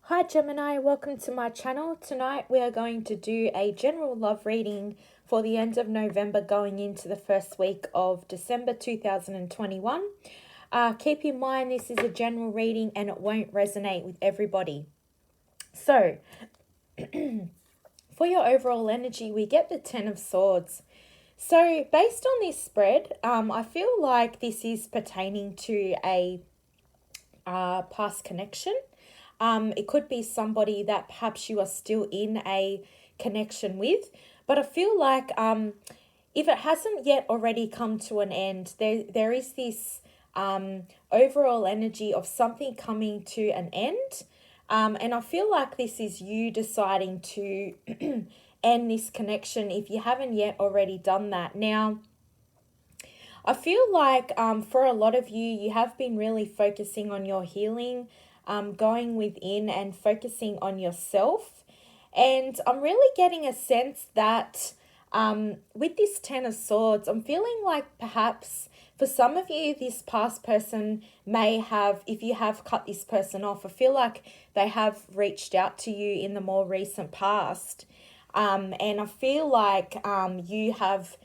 Hi Gemini, welcome to my channel. Tonight we are going to do a general love reading for the end of November going into the first week of December 2021. Keep in mind this is a general reading and it won't resonate with everybody. So, for your overall energy, we get the Ten of Swords. So, based on this spread, I feel like this is pertaining to a past connection. It could be somebody that perhaps you are still in a connection with, but I feel like if it hasn't yet already come to an end, there is this overall energy of something coming to an end. And I feel like this is you deciding to end this connection if you haven't yet already done that. Now, I feel like for a lot of you, you have been really focusing on your healing, going within and focusing on yourself. And I'm really getting a sense that with this Ten of Swords, I'm feeling like perhaps for some of you, this past person may have, if you have cut this person off, I feel like they have reached out to you in the more recent past. And I feel like you have,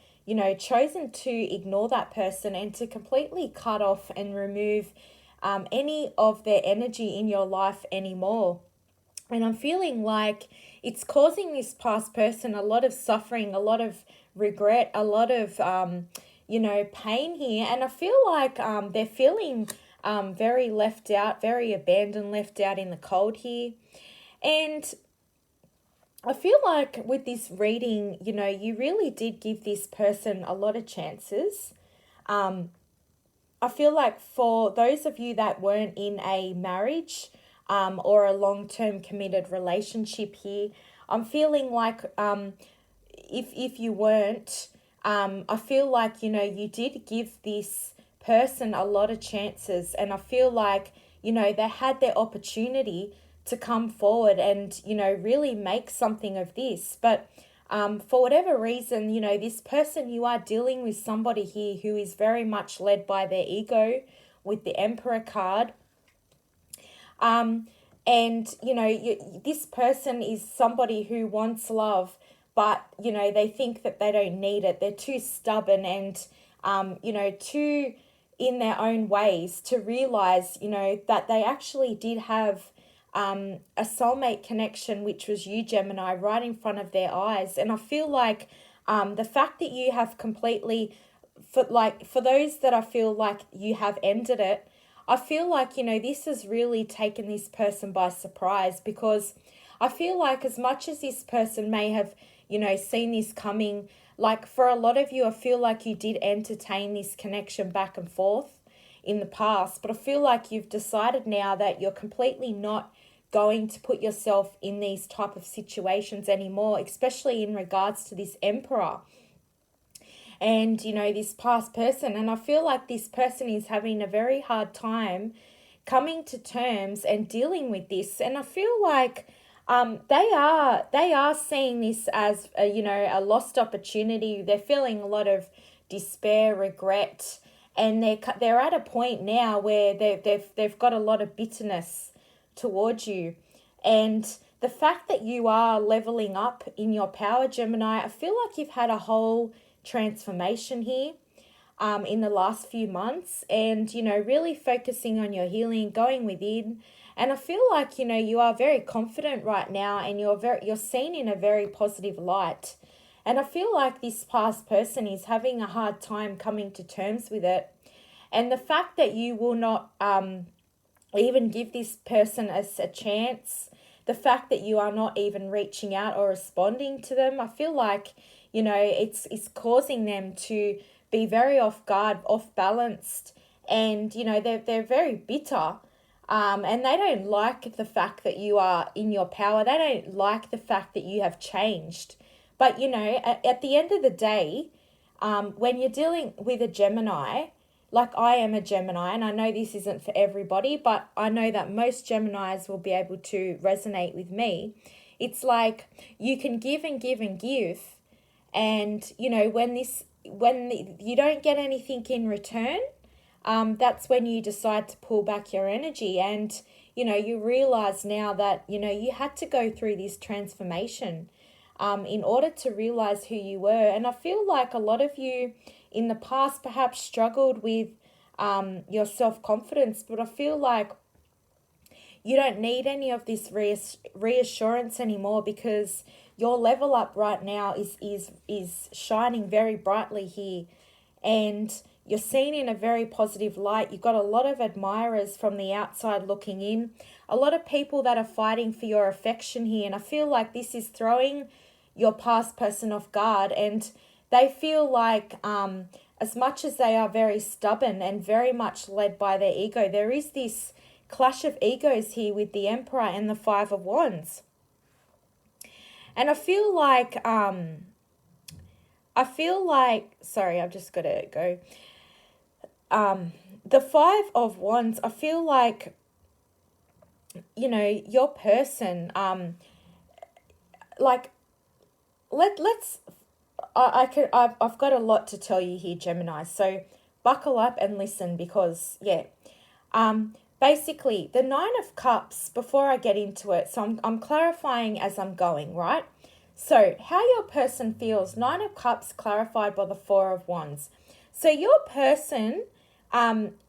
chosen to ignore that person and to completely cut off and remove any of their energy in your life anymore. And I'm feeling like it's causing this past person a lot of suffering, a lot of regret, a lot of, pain here. And I feel like they're feeling very left out, very abandoned, left out in the cold here. And I feel like with this reading, you really did give this person a lot of chances. I feel like for those of you that weren't in a marriage or a long-term committed relationship here, I'm feeling like if you weren't, I feel like, you did give this person a lot of chances, and I feel like, they had their opportunity to come forward and, really make something of this. But for whatever reason, this person, you are dealing with somebody here who is very much led by their ego with the Emperor card. And, this person is somebody who wants love, but, they think that they don't need it. They're too stubborn and, too in their own ways to realize, that they actually did have a soulmate connection, which was you, Gemini, right in front of their eyes. And I feel like the fact that you have completely, for those that I feel like you have ended it, I feel like, this has really taken this person by surprise, because I feel like as much as this person may have, seen this coming, like for a lot of you, I feel like you did entertain this connection back and forth in the past, but I feel like you've decided now that you're completely not going to put yourself in these type of situations anymore, especially in regards to this Emperor and, this past person. And I feel like this person is having a very hard time coming to terms and dealing with this. And I feel like they are seeing this as a lost opportunity. They're feeling a lot of despair, regret, and they're at a point now where they've got a lot of bitterness towards you. And the fact that you are leveling up in your power, Gemini, I feel like you've had a whole transformation here in the last few months, and really focusing on your healing, going within. And I feel like you are very confident right now, and you're seen in a very positive light. And I feel like this past person is having a hard time coming to terms with it. And the fact that you will not even give this person a chance, the fact that you are not even reaching out or responding to them, I feel like, it's causing them to be very off guard, off balanced, and, they're very bitter. And they don't like the fact that you are in your power. They don't like the fact that you have changed. But, at the end of the day, when you're dealing with a Gemini, like I am a Gemini, and I know this isn't for everybody, but I know that most Geminis will be able to resonate with me. It's like you can give and give and give, and when you don't get anything in return, that's when you decide to pull back your energy. And you realize now that, you had to go through this transformation in order to realize who you were. And I feel like a lot of you in the past perhaps struggled with your self-confidence, but I feel like you don't need any of this reassurance anymore, because your level up right now is shining very brightly here, and you're seen in a very positive light. You've got a lot of admirers from the outside looking in, a lot of people that are fighting for your affection here, and I feel like this is throwing your past person off guard, and they feel like as much as they are very stubborn and very much led by their ego, there is this clash of egos here with the Emperor and the Five of Wands. And I feel like, sorry, I've just got to go. The Five of Wands, I feel like, your person, I've got a lot to tell you here, Gemini. So buckle up and listen, because basically the Nine of Cups, before I get into it, so I'm clarifying as I'm going, right? So how your person feels, Nine of Cups clarified by the Four of Wands. So your person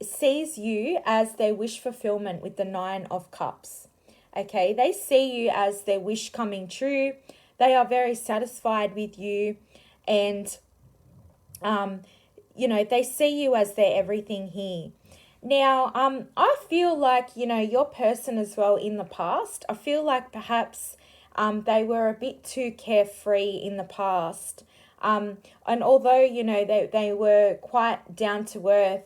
sees you as their wish fulfillment with the Nine of Cups. Okay, they see you as their wish coming true. They are very satisfied with you, and they see you as their everything here. Now, I feel like, your person as well in the past, I feel like perhaps they were a bit too carefree in the past. And although, they were quite down to earth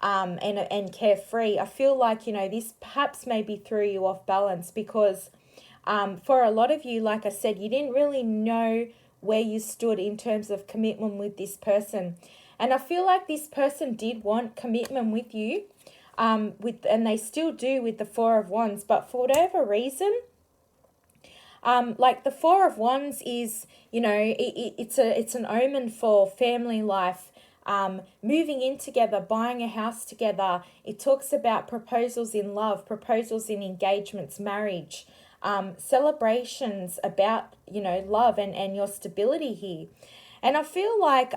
and carefree, I feel like, this perhaps maybe threw you off balance, because for a lot of you, like I said, you didn't really know where you stood in terms of commitment with this person. And I feel like this person did want commitment with you, and they still do with the Four of Wands, but for whatever reason, like the Four of Wands is, it's an omen for family life, moving in together, buying a house together. It talks about proposals in love, proposals in engagements, marriage, celebrations about, love and your stability here. And I feel like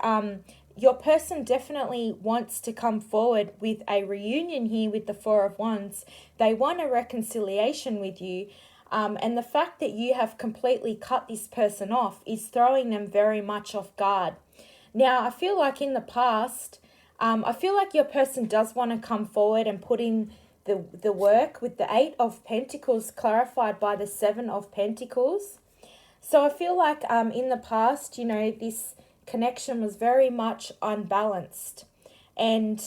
your person definitely wants to come forward with a reunion here with the Four of Wands. They want a reconciliation with you. And the fact that you have completely cut this person off is throwing them very much off guard. Now, I feel like in the past, I feel like your person does want to come forward and put in the work with the Eight of Pentacles clarified by the Seven of Pentacles. So I feel like in the past, this connection was very much unbalanced, and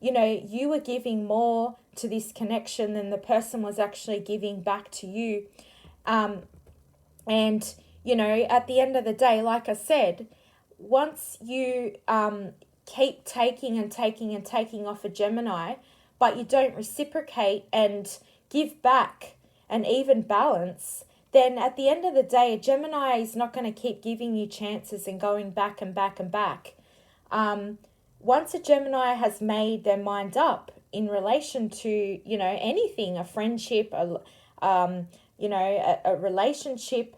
you were giving more to this connection than the person was actually giving back to you. And at the end of the day, like I said, once you keep taking and taking and taking off a Gemini, but you don't reciprocate and give back an even balance, then at the end of the day, a Gemini is not going to keep giving you chances and going back and back and back. Once a Gemini has made their mind up in relation to, anything, a friendship, a relationship,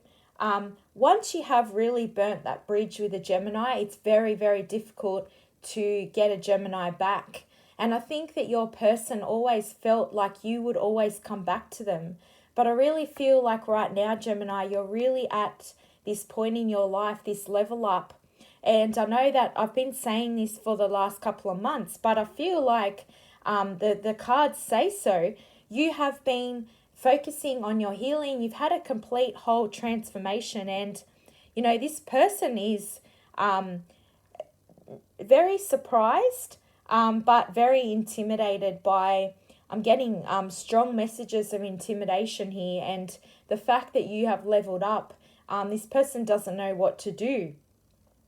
once you have really burnt that bridge with a Gemini, it's very, very difficult to get a Gemini back. And I think that your person always felt like you would always come back to them. But I really feel like right now, Gemini, you're really at this point in your life, this level up. And I know that I've been saying this for the last couple of months, but I feel like the cards say so. You have been focusing on your healing. You've had a complete whole transformation. And, this person is very surprised, but very intimidated by... I'm getting strong messages of intimidation here, and the fact that you have leveled up, this person doesn't know what to do.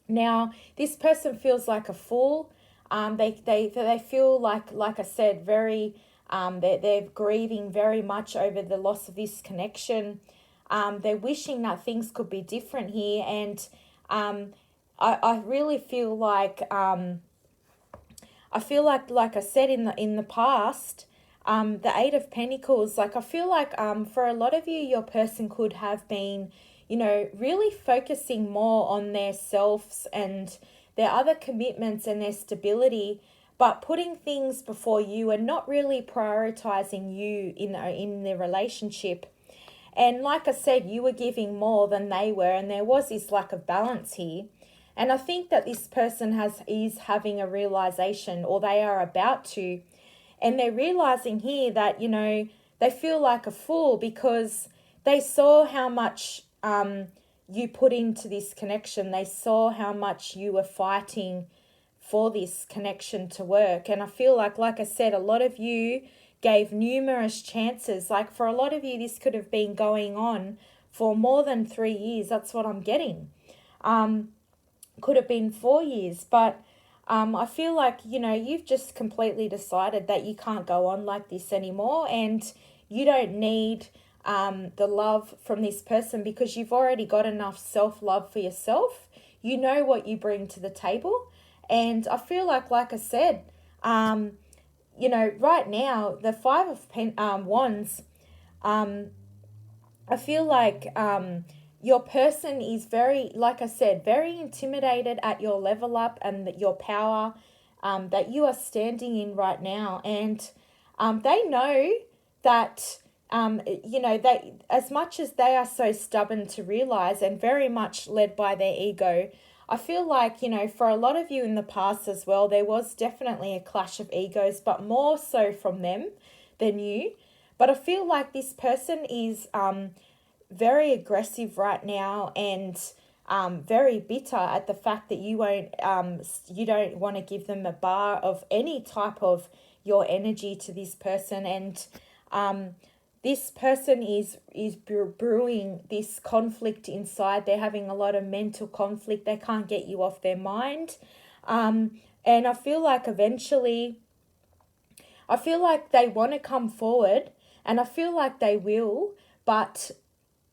Now, this person feels like a fool. They feel like I said, very they're grieving very much over the loss of this connection. They're wishing that things could be different here, and I really feel like like I said in the past. the Eight of Pentacles, like I feel like for a lot of you, your person could have been, you know, really focusing more on their selves and their other commitments and their stability, but putting things before you and not really prioritizing you in the relationship. And like I said, you were giving more than they were, and there was this lack of balance here. And I think that this person is having a realization, or they are about to, and they're realizing here that, you know, they feel like a fool because they saw how much you put into this connection. They saw how much you were fighting for this connection to work. And I feel like I said, a lot of you gave numerous chances. Like for a lot of you, this could have been going on for more than 3 years. That's what I'm getting. Could have been 4 years, but I feel like, you know, you've just completely decided that you can't go on like this anymore, and you don't need the love from this person because you've already got enough self-love for yourself. You know what you bring to the table. And I feel like I said, you know, right now, the Five of Wands, I feel like your person is very, like I said, very intimidated at your level up and your power that you are standing in right now. And they know that, you know, they, as much as they are so stubborn to realize and very much led by their ego, I feel like, you know, for a lot of you in the past as well, there was definitely a clash of egos, but more so from them than you. But I feel like this person is very aggressive right now and very bitter at the fact that you don't want to give them a bar of any type of your energy to this person. And this person is brewing this conflict inside. They're having a lot of mental conflict. They can't get you off their mind. And I feel like eventually, I feel like they want to come forward, and I feel like they will, but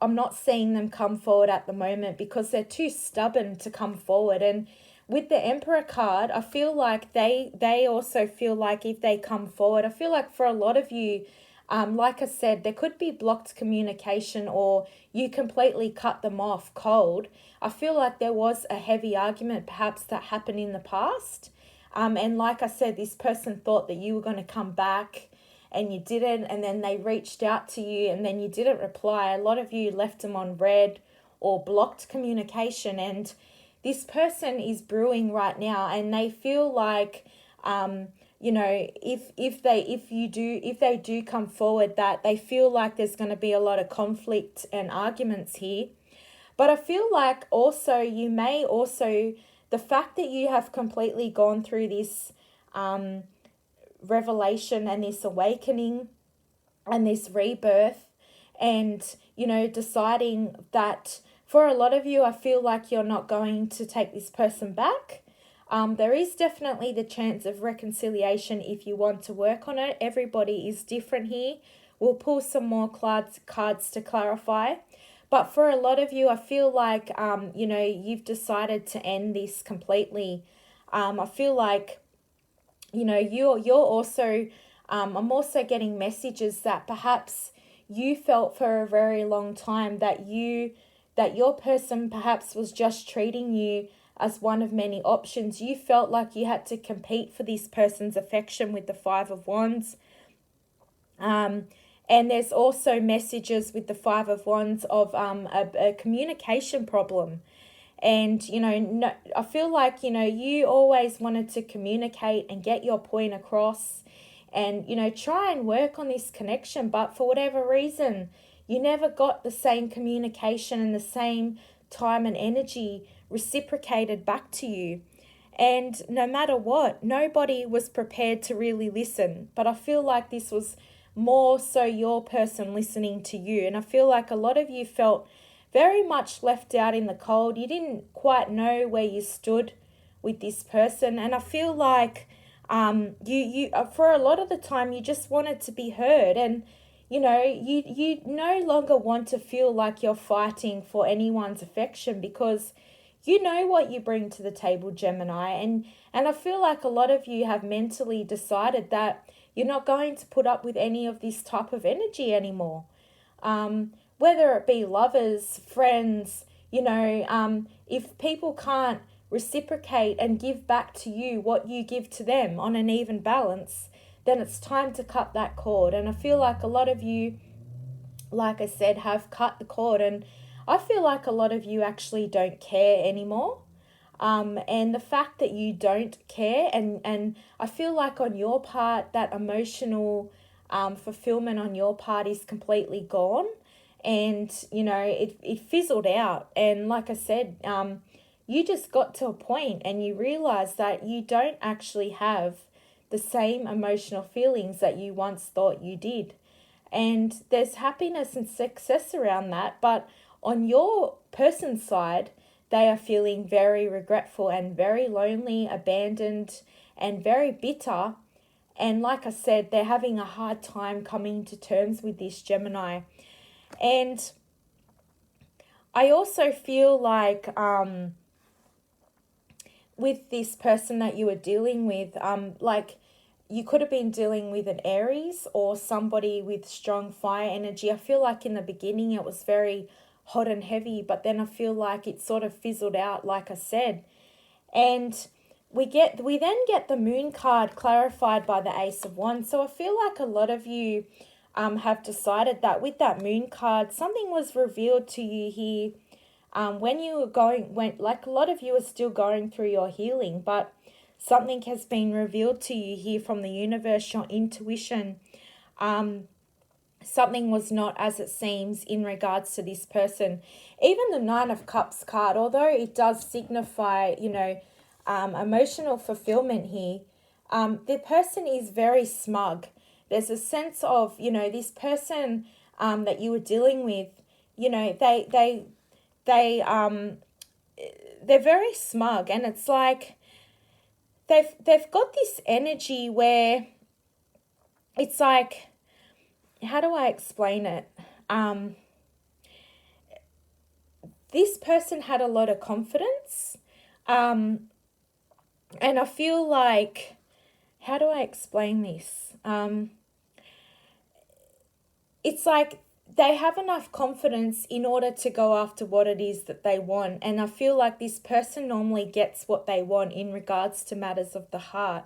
I'm not seeing them come forward at the moment because they're too stubborn to come forward. And with the Emperor card, I feel like they also feel like if they come forward, I feel like for a lot of you, like I said, there could be blocked communication or you completely cut them off cold. I feel like there was a heavy argument perhaps that happened in the past. And like I said, this person thought that you were going to come back and you didn't, and then they reached out to you and then you didn't reply. A lot of you left them on red or blocked communication, and this person is brewing right now, and they feel like you know, if they do come forward, that they feel like there's going to be a lot of conflict and arguments here. But I feel like also you may also, the fact that you have completely gone through this revelation and this awakening and this rebirth, and, you know, deciding that for a lot of you, I feel like you're not going to take this person back. There is definitely the chance of reconciliation if you want to work on it. Everybody is different here. We'll pull some more cards to clarify. But for a lot of you, I feel like, you know, you've decided to end this completely. I feel like, you know, you're also, I'm also getting messages that perhaps you felt for a very long time that your person perhaps was just treating you as one of many options. You felt like you had to compete for this person's affection with the Five of Wands. And there's also messages with the Five of Wands of a communication problem. And, you know, no, I feel like, you know, you always wanted to communicate and get your point across and, you know, try and work on this connection. But for whatever reason, you never got the same communication and the same time and energy reciprocated back to you. And no matter what, nobody was prepared to really listen. But I feel like this was more so your person listening to you. And I feel like a lot of you felt very much left out in the cold. You didn't quite know where you stood with this person. And I feel like you for a lot of the time, you just wanted to be heard. And, you know, you no longer want to feel like you're fighting for anyone's affection because you know what you bring to the table, Gemini. And I feel like a lot of you have mentally decided that You're not going to put up with any of this type of energy anymore. Whether it be lovers, friends, if people can't reciprocate and give back to you what you give to them on an even balance, then it's time to cut that cord. And I feel like a lot of you, like I said, have cut the cord, and I feel like a lot of you actually don't care anymore. And the fact that you don't care, and I feel like on your part, that emotional fulfillment on your part is completely gone. And, it fizzled out. And like I said, you just got to a point and you realize that you don't actually have the same emotional feelings that you once thought you did. And there's happiness and success around that. But on your person's side, they are feeling very regretful and very lonely, abandoned, and very bitter. And like I said, they're having a hard time coming to terms with this, Gemini. And I also feel like with this person that you were dealing with, like you could have been dealing with an Aries or somebody with strong fire energy. I feel like in the beginning it was very hot and heavy, but then I feel like it sort of fizzled out, like I said. And we then get the Moon card clarified by the Ace of Wands. So I feel like a lot of you have decided that with that Moon card, something was revealed to you here when you were like a lot of you are still going through your healing, but something has been revealed to you here from the universe, your intuition. Something was not as it seems in regards to this person. Even the Nine of Cups card, although it does signify, emotional fulfillment here, the person is very smug. There's a sense of, this person that you were dealing with, they're very smug, and it's like they've got this energy where it's like, how do I explain it? This person had a lot of confidence, and I feel like, how do I explain this? It's like they have enough confidence in order to go after what it is that they want. And I feel like this person normally gets what they want in regards to matters of the heart.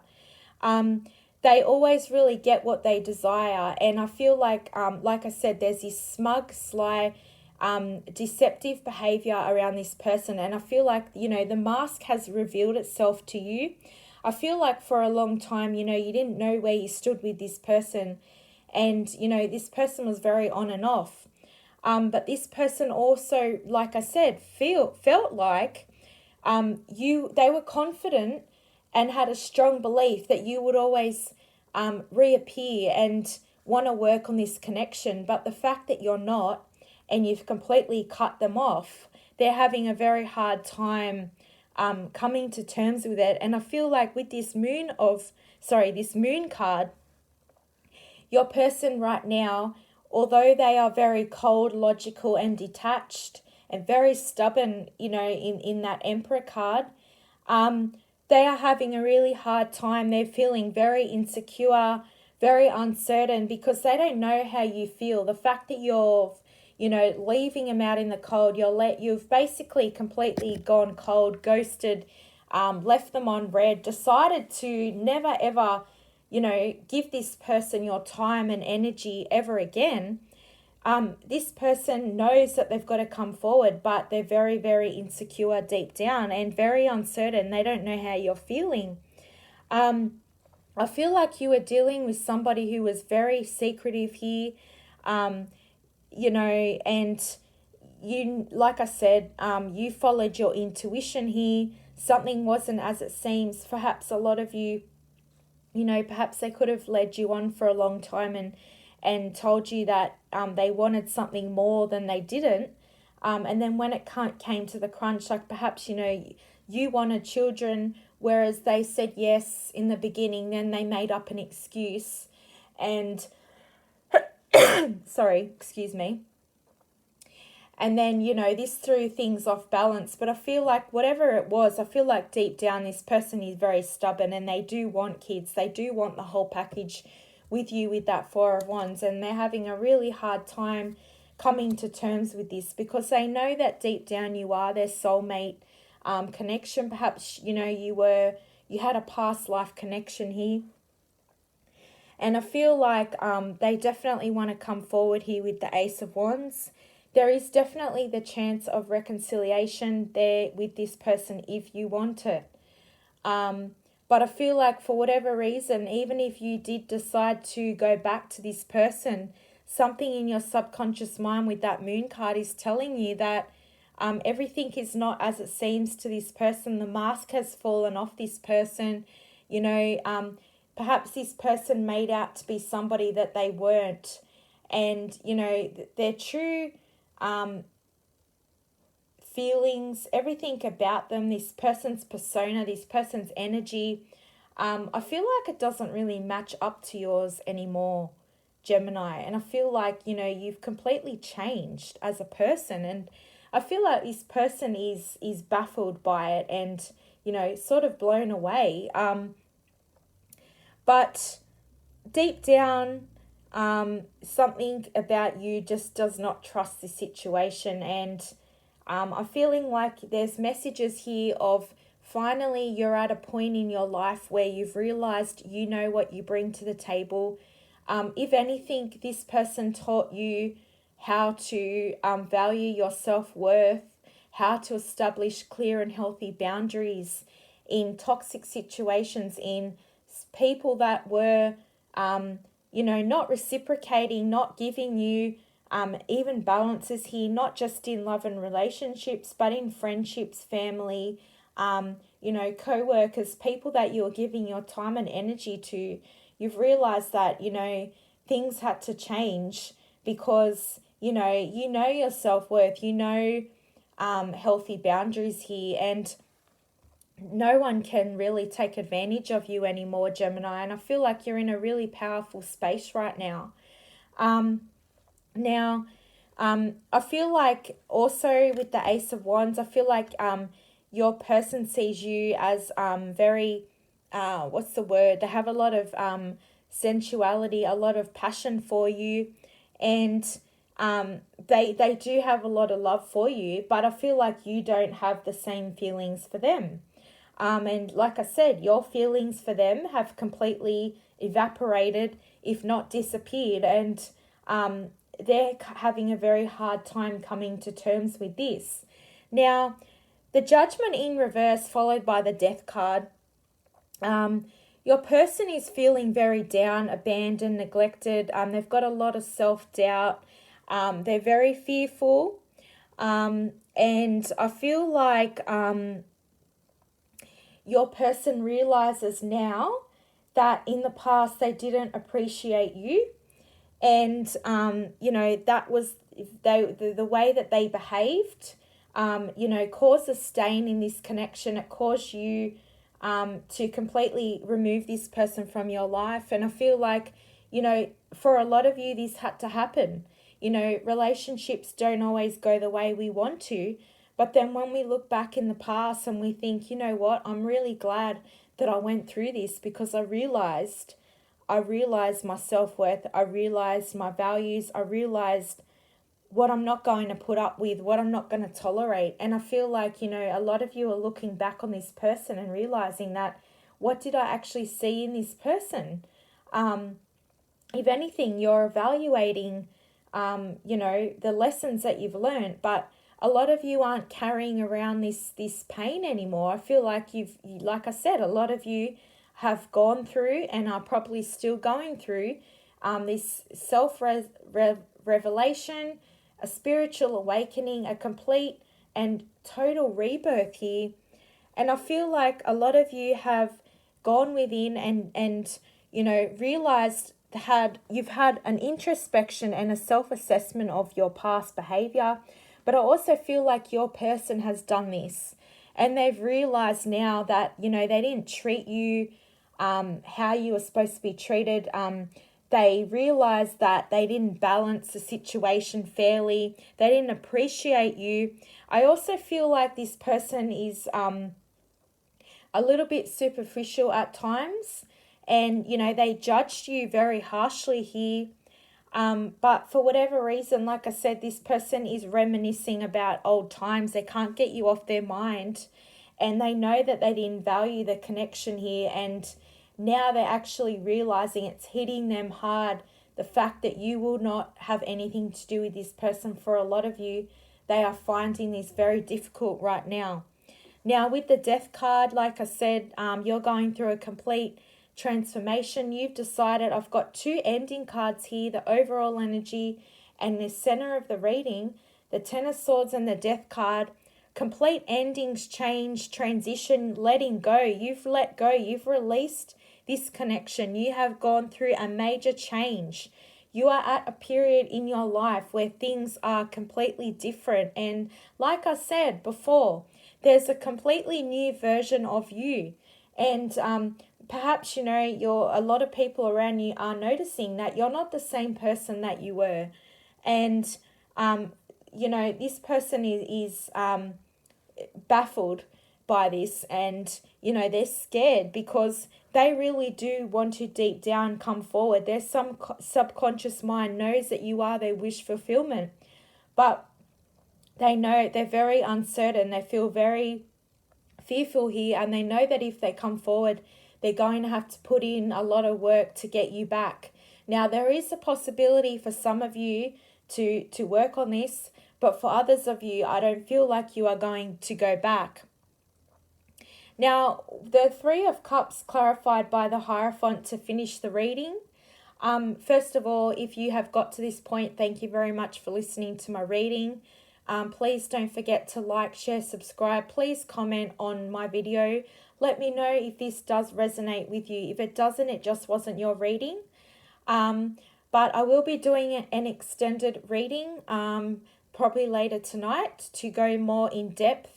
They always really get what they desire. And I feel like I said, there's this smug, sly, deceptive behavior around this person. And I feel like, the mask has revealed itself to you. I feel like for a long time, you didn't know where you stood with this person. And, this person was very on and off. But this person also, like I said, felt like they were confident and had a strong belief that you would always reappear and want to work on this connection. But the fact that you're not, and you've completely cut them off, they're having a very hard time coming to terms with it. And I feel like with this Moon card, your person right now, although they are very cold, logical, and detached, and very stubborn, in that Emperor card, they are having a really hard time. They're feeling very insecure, very uncertain, because they don't know how you feel. The fact that you're, leaving them out in the cold, you've basically completely gone cold, ghosted, left them on red, decided to never ever give this person your time and energy ever again. This person knows that they've got to come forward, but they're very, very insecure deep down and very uncertain. They don't know how you're feeling. I feel like you were dealing with somebody who was very secretive here, and you, like I said, you followed your intuition here. Something wasn't as it seems. Perhaps a lot of you, perhaps they could have led you on for a long time and told you that they wanted something more than they didn't. And then when it came to the crunch, like perhaps, you wanted children, whereas they said yes in the beginning, then they made up an excuse. And, sorry, excuse me. And then, this threw things off balance. But I feel like whatever it was, I feel like deep down this person is very stubborn and they do want kids. They do want the whole package with you with that Four of Wands, and they're having a really hard time coming to terms with this because they know that deep down you are their soulmate connection. Perhaps, you had a past life connection here. And I feel like they definitely want to come forward here with the Ace of Wands. There is definitely the chance of reconciliation there with this person if you want it. But I feel like for whatever reason, even if you did decide to go back to this person, something in your subconscious mind with that Moon card is telling you that everything is not as it seems to this person. The mask has fallen off this person. Perhaps this person made out to be somebody that they weren't. And, their true feelings, everything about them, this person's persona, this person's energy, I feel like it doesn't really match up to yours anymore, Gemini. And I feel like, you've completely changed as a person. And I feel like this person is baffled by it and, sort of blown away. But deep down, something about you just does not trust the situation. And I'm feeling like there's messages here of finally you're at a point in your life where you've realized you know what you bring to the table. If anything, this person taught you how to value your self-worth, how to establish clear and healthy boundaries in toxic situations, in people that were, not reciprocating, not giving you even balances here, not just in love and relationships, but in friendships, family, co-workers, people that you're giving your time and energy to. You've realized that, things had to change because, you know your self-worth, healthy boundaries here, and no one can really take advantage of you anymore, Gemini. And I feel like you're in a really powerful space right now. I feel like also with the Ace of Wands, I feel like your person sees you as very, they have a lot of sensuality, a lot of passion for you, and they do have a lot of love for you, but I feel like you don't have the same feelings for them. And like I said, your feelings for them have completely evaporated, if not disappeared, and they're having a very hard time coming to terms with this. Now, the Judgment in reverse followed by the Death card. Your person is feeling very down, abandoned, neglected. They've got a lot of self-doubt. They're very fearful. And I feel like your person realizes now that in the past they didn't appreciate you. And, that was the way that they behaved, caused a stain in this connection. It caused you to completely remove this person from your life. And I feel like, for a lot of you, this had to happen. Relationships don't always go the way we want to. But then when we look back in the past and we think, you know what, I'm really glad that I went through this because I realized my self-worth, I realized my values, I realized what I'm not going to put up with, what I'm not going to tolerate. And I feel like, a lot of you are looking back on this person and realizing that, what did I actually see in this person? If anything, you're evaluating, the lessons that you've learned, but a lot of you aren't carrying around this pain anymore. I feel like like I said, a lot of you have gone through and are probably still going through this self-revelation, a spiritual awakening, a complete and total rebirth here. And I feel like a lot of you have gone within and realized you've had an introspection and a self-assessment of your past behavior. But I also feel like your person has done this and they've realized now that, they didn't treat you how you were supposed to be treated. They realized that they didn't balance the situation fairly. They didn't appreciate you. I also feel like this person is a little bit superficial at times. and, you know, they judged you very harshly here. But for whatever reason, like I said, this person is reminiscing about old times. They can't get you off their mind, and they know that they didn't value the connection here, and now they're actually realizing it's hitting them hard, the fact that you will not have anything to do with this person. For a lot of you, they are finding this very difficult right now. Now, with the Death card, like I said, you're going through a complete transformation. You've decided, I've got two ending cards here, the overall energy and the center of the reading, the Ten of Swords and the Death card. Complete endings, change, transition, letting go. You've let go. You've released this connection. You have gone through a major change. You are at a period in your life where things are completely different. And like I said before, there's a completely new version of you. And perhaps, you know, a lot of people around you are noticing that you're not the same person that you were. And, you know, this person is baffled by this, and, you know, they're scared because they really do want to deep down come forward. There's some subconscious mind knows that you are their wish fulfillment, but they know they're very uncertain. They feel very fearful here, and they know that if they come forward, they're going to have to put in a lot of work to get you back. Now, there is a possibility for some of you to work on this, but for others of you, I don't feel like you are going to go back. Now, the Three of Cups clarified by the Hierophant to finish the reading. First of all, if you have got to this point, thank you very much for listening to my reading. Please don't forget to like, share, subscribe. Please comment on my video. Let me know if this does resonate with you. If it doesn't, it just wasn't your reading. But I will be doing an extended reading probably later tonight to go more in depth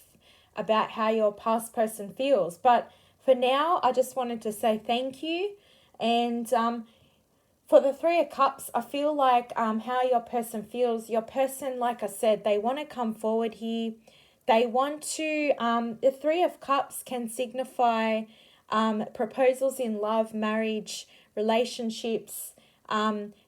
about how your past person feels. But for now, I just wanted to say thank you. And for the Three of Cups, I feel like how your person feels. Your person, like I said, they want to come forward here. They want to, the Three of Cups can signify proposals in love, marriage, relationships,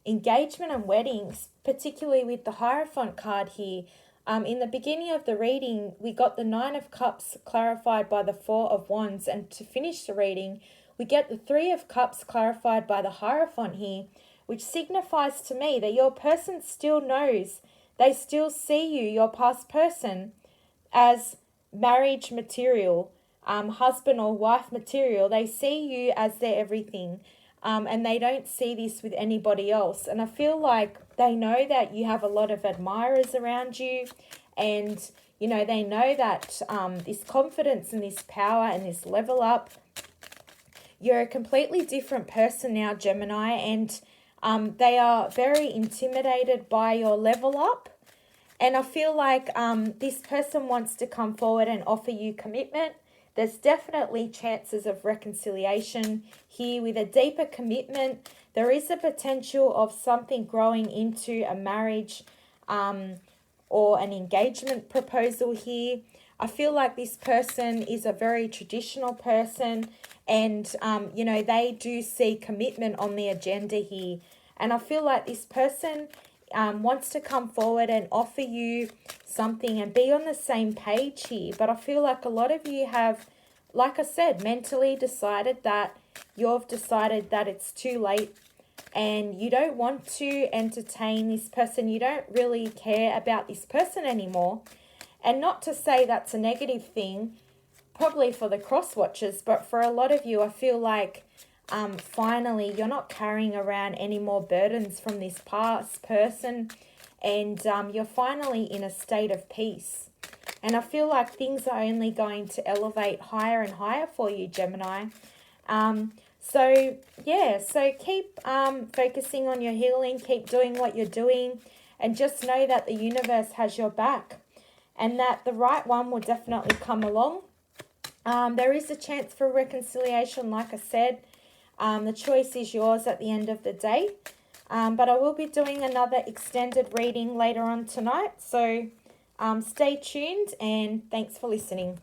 engagement and weddings, particularly with the Hierophant card here. In the beginning of the reading, we got the Nine of Cups clarified by the Four of Wands. And to finish the reading, we get the Three of Cups clarified by the Hierophant here, which signifies to me that your person still knows, they still see you, your past person, as marriage material, husband or wife material. They see you as their everything. And they don't see this with anybody else. And I feel like they know that you have a lot of admirers around you, and, you know, they know that this confidence and this power and this level up, you're a completely different person now, Gemini, and they are very intimidated by your level up. And I feel like this person wants to come forward and offer you commitment. There's definitely chances of reconciliation here with a deeper commitment. There is a potential of something growing into a marriage or an engagement proposal here. I feel like this person is a very traditional person, and, you know, they do see commitment on the agenda here. And I feel like this person wants to come forward and offer you something and be on the same page here. But I feel like a lot of you have, like I said, mentally decided that you've decided that it's too late and you don't want to entertain this person. You don't really care about this person anymore. And not to say that's a negative thing, probably for the cross watchers, but for a lot of you, I feel like finally you're not carrying around any more burdens from this past person, and you're finally in a state of peace. And I feel like things are only going to elevate higher and higher for you, Gemini. So keep focusing on your healing, keep doing what you're doing, and just know that the universe has your back and that the right one will definitely come along. There is a chance for reconciliation, like I said. The choice is yours at the end of the day. But I will be doing another extended reading later on tonight. So stay tuned, and thanks for listening.